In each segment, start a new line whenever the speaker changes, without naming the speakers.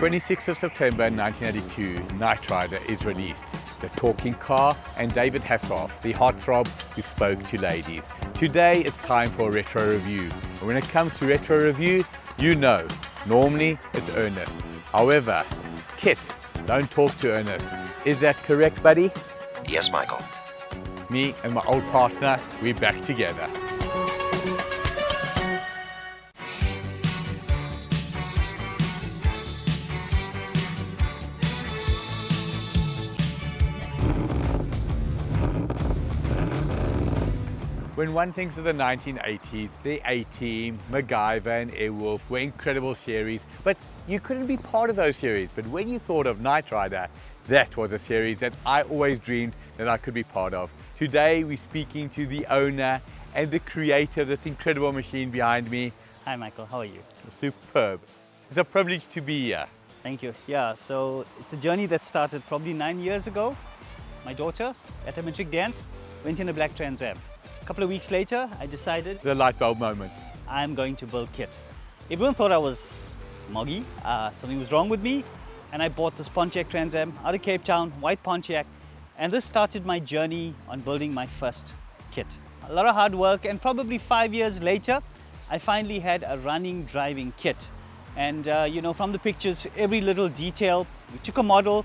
26th of September 1982, Knight Rider is released. The talking car and David Hasselhoff, the heartthrob who spoke to ladies. Today it's time for a retro review. And when it comes to retro review, you know, normally it's Ernest. However, KITT don't talk to Ernest. Is that correct, buddy?
Yes, Michael.
Me and my old partner, we're back together. When one thinks of the 1980s, the A-Team, MacGyver and Airwolf were incredible series, but you couldn't be part of those series. But when you thought of Knight Rider, that was a series that I always dreamed that I could be part of. Today we're speaking to the owner and the creator of this incredible machine behind me.
Hi Michael, how are you?
Superb. It's a privilege to be here.
Thank you. Yeah, so it's a journey that started probably 9 years ago. My daughter, at a matric dance, went in a black Trans Am. A couple of weeks later, I decided
The light bulb moment.
I'm going to build KITT. Everyone thought I was moggy, something was wrong with me, and I bought this Pontiac Trans Am out of Cape Town, white Pontiac, and this started my journey on building my first KITT. A lot of hard work, and probably 5 years later, I finally had a running, driving KITT. And you know, from the pictures, every little detail, we took a model,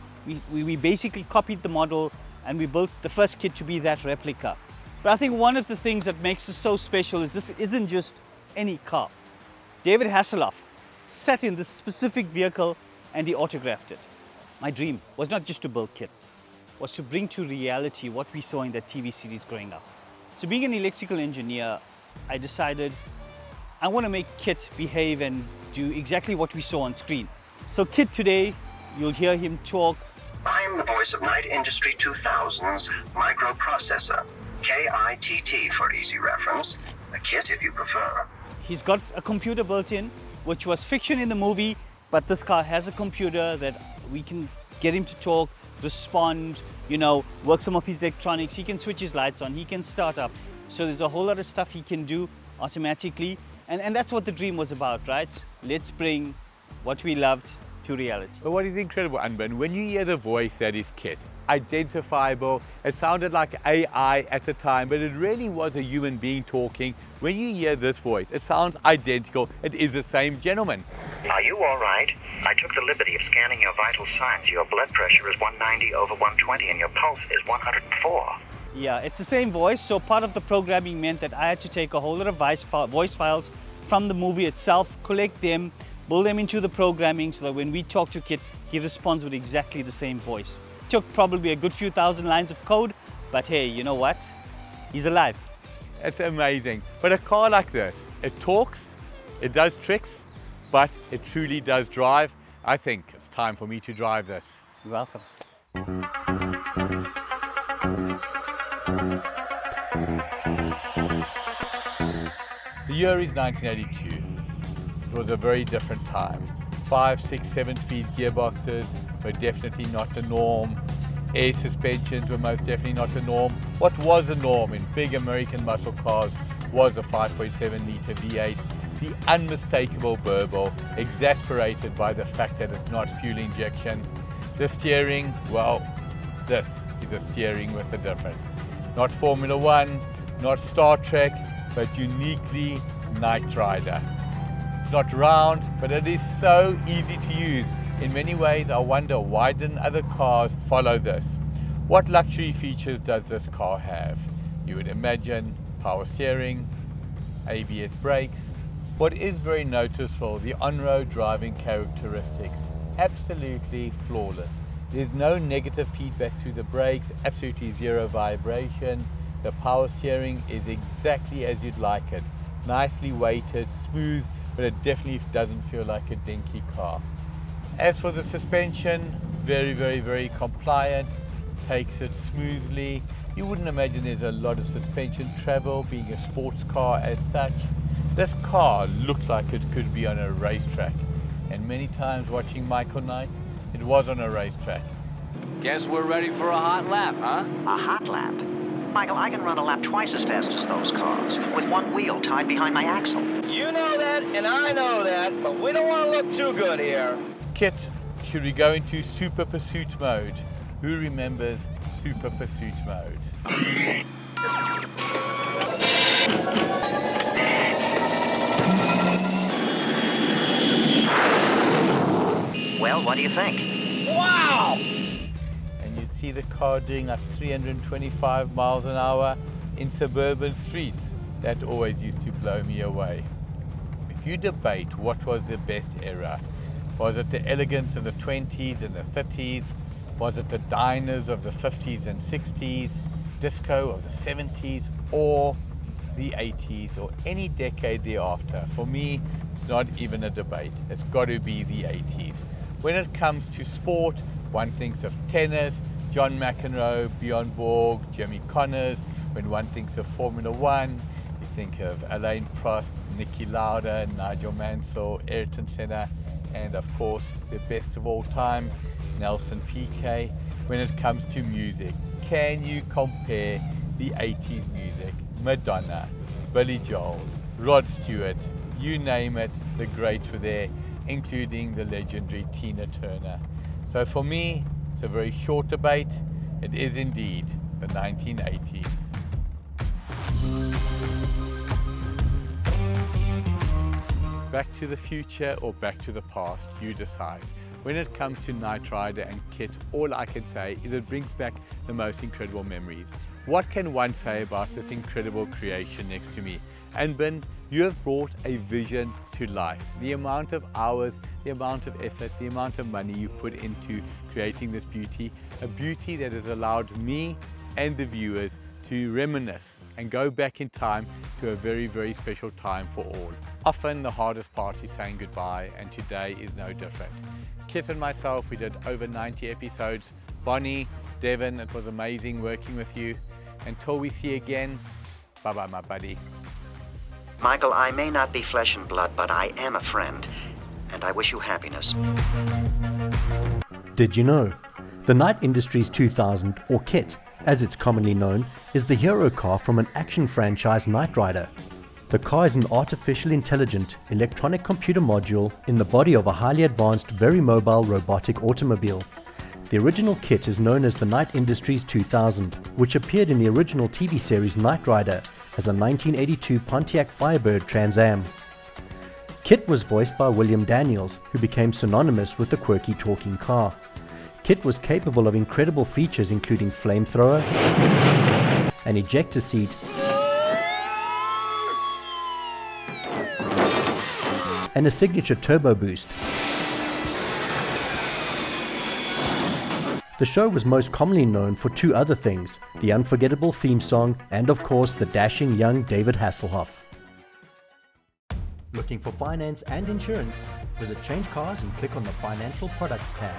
we basically copied the model, and we built the first KITT to be that replica. But I think one of the things that makes this so special is this isn't just any car. David Hasselhoff sat in this specific vehicle and he autographed it. My dream was not just to build KITT, was to bring to reality what we saw in that TV series growing up. So being an electrical engineer, I decided I want to make KITT behave and do exactly what we saw on screen. So KITT today, you'll hear him talk.
I'm the voice of Knight Industry 2000's microprocessor. KITT for easy reference. A KITT if you prefer.
He's got a computer built in, which was fiction in the movie, but this car has a computer that we can get him to talk, respond, you know, work some of his electronics. He can switch his lights on, he can start up. So there's a whole lot of stuff he can do automatically. And that's what the dream was about, right? Let's bring what we loved to reality.
But what is incredible, Anban, when you hear the voice that is KITT, identifiable, it sounded like AI at the time, but it really was a human being talking. When you hear this voice, it sounds identical. It is the same gentleman.
Are you all right? I took the liberty of scanning your vital signs. Your blood pressure is 190/120 and your pulse is 104.
Yeah, it's the same voice. So part of the programming meant that I had to take a whole lot of voice files from the movie itself, collect them, build them into the programming so that when we talk to KITT, he responds with exactly the same voice. Took probably a good few thousand lines of code, but hey, you know what? He's alive.
It's amazing. But a car like this, it talks, it does tricks, but it truly does drive. I think it's time for me to drive this.
You're welcome.
The year is 1982. It was a very different time. 5, 6, 7-speed gearboxes were definitely not the norm. Air suspensions were most definitely not the norm. What was the norm in big American muscle cars was a 5.7-litre V8, the unmistakable burble, exasperated by the fact that it's not fuel injection. The steering, well, this is a steering with a difference. Not Formula One, not Star Trek, but uniquely Knight Rider. Not round, but it is so easy to use. In many ways, I wonder why didn't other cars follow this? What luxury features does this car have? You would imagine power steering, ABS brakes. What is very noticeable, the on-road driving characteristics, absolutely flawless. There's no negative feedback through the brakes, absolutely zero vibration. The power steering is exactly as you'd like it. Nicely weighted, smooth, but it definitely doesn't feel like a dinky car. As for the suspension, very, very, very compliant, takes it smoothly. You wouldn't imagine there's a lot of suspension travel being a sports car as such. This car looked like it could be on a racetrack, and many times watching Michael Knight, it was on a racetrack.
Guess we're ready for a hot lap, huh?
A hot lap? Michael, I can run a lap twice as fast as those cars, with one wheel tied behind my axle.
You know that, and I know that, but we don't want to look too good here.
KITT should we go into super pursuit mode? Who remembers super pursuit mode?
Well, what do you think?
And you'd see the car doing like 325 miles an hour in suburban streets. That always used to blow me away. If you debate what was the best era, was it the elegance of the 20s and the 30s? Was it the diners of the 50s and 60s, disco of the 70s, or the 80s, or any decade thereafter? For me, it's not even a debate. It's got to be the 80s. When it comes to sport, one thinks of tennis, John McEnroe, Bjorn Borg, Jimmy Connors. When one thinks of Formula One, you think of Alain Prost, Niki Lauda, Nigel Mansell, Ayrton Senna, and of course, the best of all time, Nelson Piquet. When it comes to music, can you compare the 80s music? Madonna, Billy Joel, Rod Stewart, you name it, the greats were there, including the legendary Tina Turner. So for me, it's a very short debate. It is indeed the 1980s. Back to the future or back to the past, you decide. When it comes to Knight Rider and KITT, all I can say is it brings back the most incredible memories. What can one say about this incredible creation next to me? And Ben, you have brought a vision to life. The amount of hours, the amount of effort, the amount of money you put into creating this beauty, a beauty that has allowed me and the viewers to reminisce and go back in time to a very, very special time for all. Often the hardest part is saying goodbye, and today is no different. KITT and myself, we did over 90 episodes. Bonnie, Devin, it was amazing working with you. Until we see you again, bye-bye, my buddy.
Michael, I may not be flesh and blood, but I am a friend, and I wish you happiness.
Did you know? The Knight Industries 2000, or KITT, as it's commonly known, is the hero car from an action franchise Knight Rider. The car is an artificial intelligent electronic computer module in the body of a highly advanced, very mobile robotic automobile. The original KITT is known as the Knight Industries 2000, which appeared in the original TV series Knight Rider as a 1982 Pontiac Firebird Trans Am. KITT was voiced by William Daniels, who became synonymous with the quirky talking car. KITT was capable of incredible features including flamethrower, an ejector seat, and a signature turbo boost. The show was most commonly known for two other things, the unforgettable theme song and of course the dashing young David Hasselhoff. Looking for finance and insurance? Visit CHANGECARS and click on the Financial Products tab.